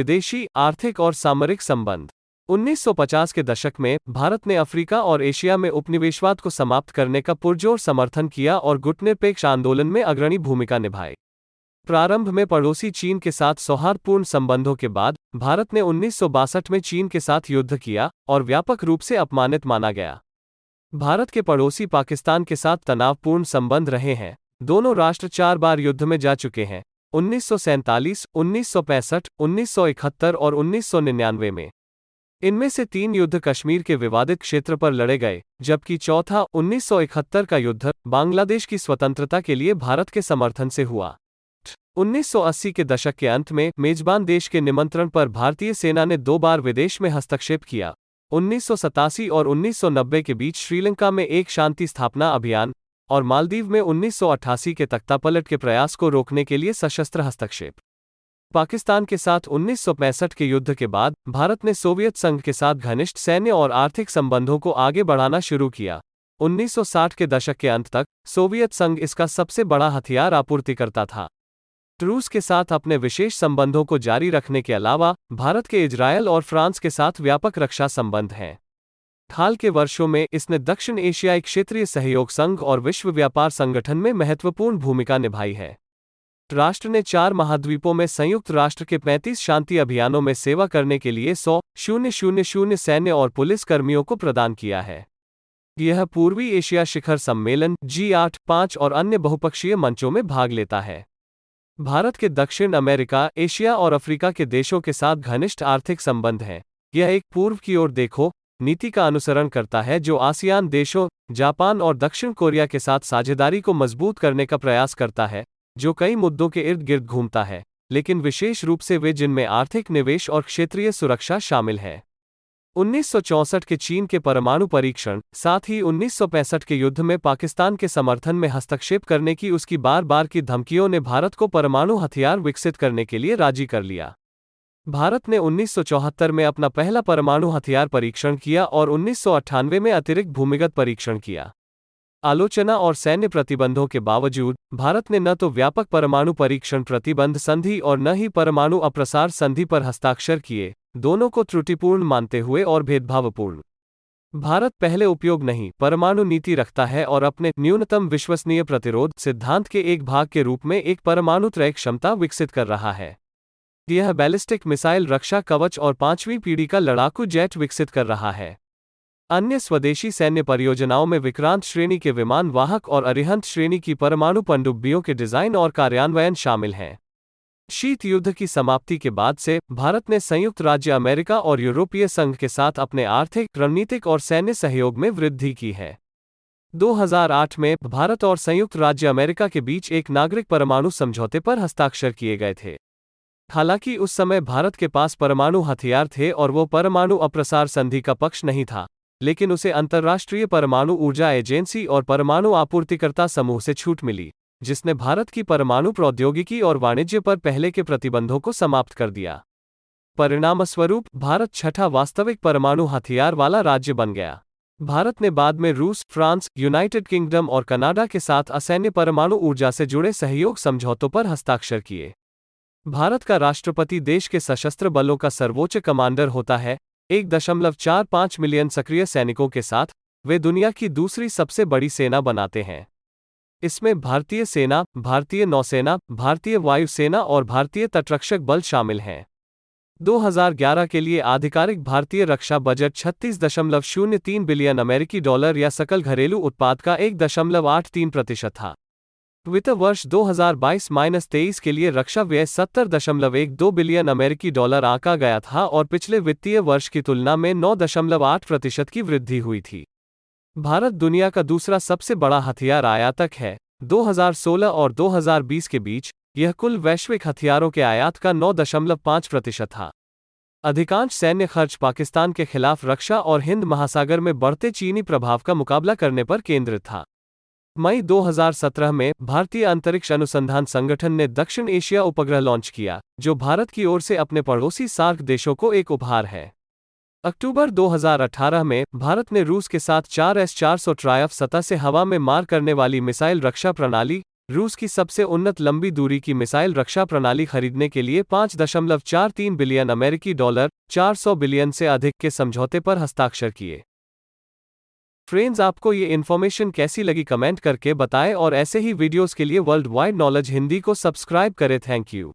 विदेशी, आर्थिक और सामरिक संबंध। 1950 के दशक में भारत ने अफ्रीका और एशिया में उपनिवेशवाद को समाप्त करने का पुरजोर समर्थन किया और गुटनिरपेक्ष आंदोलन में अग्रणी भूमिका निभाई। प्रारंभ में पड़ोसी चीन के साथ सौहार्दपूर्ण संबंधों के बाद भारत ने 1962 में चीन के साथ युद्ध किया और व्यापक रूप से अपमानित माना गया। भारत के पड़ोसी पाकिस्तान के साथ तनावपूर्ण संबंध रहे हैं। दोनों राष्ट्र 4 बार युद्ध में जा चुके हैं, 1947, 1965, 1971 और 1999 में। इनमें से 3 युद्ध कश्मीर के विवादित क्षेत्र पर लड़े गए, जबकि चौथा 1971 का युद्ध बांग्लादेश की स्वतंत्रता के लिए भारत के समर्थन से हुआ। 1980 के दशक के अंत में मेजबान देश के निमंत्रण पर भारतीय सेना ने 2 बार विदेश में हस्तक्षेप किया। 1987 और 1990 के बीच श्रीलंका में एक शांति स्थापना अभियान और मालदीव में 1988 के तख्तापलट के प्रयास को रोकने के लिए सशस्त्र हस्तक्षेप। पाकिस्तान के साथ 1965 के युद्ध के बाद भारत ने सोवियत संघ के साथ घनिष्ठ सैन्य और आर्थिक संबंधों को आगे बढ़ाना शुरू किया। 1960 के दशक के अंत तक सोवियत संघ इसका सबसे बड़ा हथियार आपूर्तिकर्ता था। रूस के साथ अपने विशेष संबंधों को जारी रखने के अलावा भारत के इजरायल और फ्रांस के साथ व्यापक रक्षा संबंध हैं। हाल के वर्षों में इसने दक्षिण एशियाई क्षेत्रीय सहयोग संघ और विश्व व्यापार संगठन में महत्वपूर्ण भूमिका निभाई है। राष्ट्र ने 4 महाद्वीपों में संयुक्त राष्ट्र के 35 शांति अभियानों में सेवा करने के लिए 100,000 सैन्य और पुलिस कर्मियों को प्रदान किया है। यह पूर्वी एशिया शिखर सम्मेलन G8, 5 और अन्य बहुपक्षीय मंचों में भाग लेता है। भारत के दक्षिण अमेरिका, एशिया और अफ्रीका के देशों के साथ घनिष्ठ आर्थिक संबंध हैं। यह एक पूर्व की ओर देखो नीति का अनुसरण करता है जो आसियान देशों, जापान और दक्षिण कोरिया के साथ साझेदारी को मजबूत करने का प्रयास करता है, जो कई मुद्दों के इर्द गिर्द घूमता है, लेकिन विशेष रूप से वे जिनमें आर्थिक निवेश और क्षेत्रीय सुरक्षा शामिल है। 1964 के चीन के परमाणु परीक्षण, साथ ही 1965 के युद्ध में पाकिस्तान के समर्थन में हस्तक्षेप करने की उसकी बार बार की धमकियों ने भारत को परमाणु हथियार विकसित करने के लिए राजी कर लिया। भारत ने 1974 में अपना पहला परमाणु हथियार परीक्षण किया और 1998 में अतिरिक्त भूमिगत परीक्षण किया। आलोचना और सैन्य प्रतिबंधों के बावजूद भारत ने न तो व्यापक परमाणु परीक्षण प्रतिबंध संधि और न ही परमाणु अप्रसार संधि पर हस्ताक्षर किए, दोनों को त्रुटिपूर्ण मानते हुए और भेदभावपूर्ण। भारत पहले उपयोग नहीं परमाणु नीति रखता है और अपने न्यूनतम विश्वसनीय प्रतिरोध सिद्धांत के एक भाग के रूप में एक परमाणु त्रय क्षमता विकसित कर रहा है। यह बैलिस्टिक मिसाइल रक्षा कवच और 5वीं पीढ़ी का लड़ाकू जेट विकसित कर रहा है। अन्य स्वदेशी सैन्य परियोजनाओं में विक्रांत श्रेणी के विमान वाहक और अरिहंत श्रेणी की परमाणु पनडुब्बियों के डिजाइन और कार्यान्वयन शामिल हैं। शीत युद्ध की समाप्ति के बाद से भारत ने संयुक्त राज्य अमेरिका और यूरोपीय संघ के साथ अपने आर्थिक, रणनीतिक और सैन्य सहयोग में वृद्धि की है। 2008 में भारत और संयुक्त राज्य अमेरिका के बीच एक नागरिक परमाणु समझौते पर हस्ताक्षर किए गए थे। हालांकि उस समय भारत के पास परमाणु हथियार थे और वो परमाणु अप्रसार संधि का पक्ष नहीं था, लेकिन उसे अंतर्राष्ट्रीय परमाणु ऊर्जा एजेंसी और परमाणु आपूर्तिकर्ता समूह से छूट मिली, जिसने भारत की परमाणु प्रौद्योगिकी और वाणिज्य पर पहले के प्रतिबंधों को समाप्त कर दिया। परिणामस्वरूप भारत 6ठा वास्तविक परमाणु हथियार वाला राज्य बन गया। भारत ने बाद में रूस, फ्रांस, यूनाइटेड किंगडम और कनाडा के साथ असैन्य परमाणु ऊर्जा से जुड़े सहयोग समझौतों पर हस्ताक्षर किए। भारत का राष्ट्रपति देश के सशस्त्र बलों का सर्वोच्च कमांडर होता है। 1.45 मिलियन सक्रिय सैनिकों के साथ वे दुनिया की दूसरी सबसे बड़ी सेना बनाते हैं। इसमें भारतीय सेना, भारतीय नौसेना, भारतीय वायुसेना और भारतीय तटरक्षक बल शामिल हैं। 2011 के लिए आधिकारिक भारतीय रक्षा बजट 36.03 बिलियन अमेरिकी डॉलर या सकल घरेलू उत्पाद का 1.83% था। वित्त वर्ष 2022-23 के लिए रक्षा व्यय 70.12 बिलियन अमेरिकी डॉलर आंका गया था और पिछले वित्तीय वर्ष की तुलना में 9.8% की वृद्धि हुई थी। भारत दुनिया का दूसरा सबसे बड़ा हथियार आयातक है। 2016 और 2020 के बीच यह कुल वैश्विक हथियारों के आयात का 9.5% था। अधिकांश सैन्य खर्च पाकिस्तान के खिलाफ रक्षा और हिंद महासागर में बढ़ते चीनी प्रभाव का मुकाबला करने पर केंद्रित था। मई 2017 में भारतीय अंतरिक्ष अनुसंधान संगठन ने दक्षिण एशिया उपग्रह लॉन्च किया, जो भारत की ओर से अपने पड़ोसी सार्क देशों को एक उपहार है। अक्टूबर 2018 में भारत ने रूस के साथ 4S-400 ट्रायफ सतह से हवा में मार करने वाली मिसाइल रक्षा प्रणाली रूस की सबसे उन्नत लंबी दूरी की मिसाइल रक्षा प्रणाली खरीदने के लिए 5.43 बिलियन अमेरिकी डॉलर, 400 बिलियन से अधिक के समझौते पर हस्ताक्षर किए। फ्रेंड्स, आपको ये इन्फॉर्मेशन कैसी लगी कमेंट करके बताएं और ऐसे ही वीडियोस के लिए वर्ल्ड वाइड नॉलेज हिंदी को सब्सक्राइब करें। Thank you.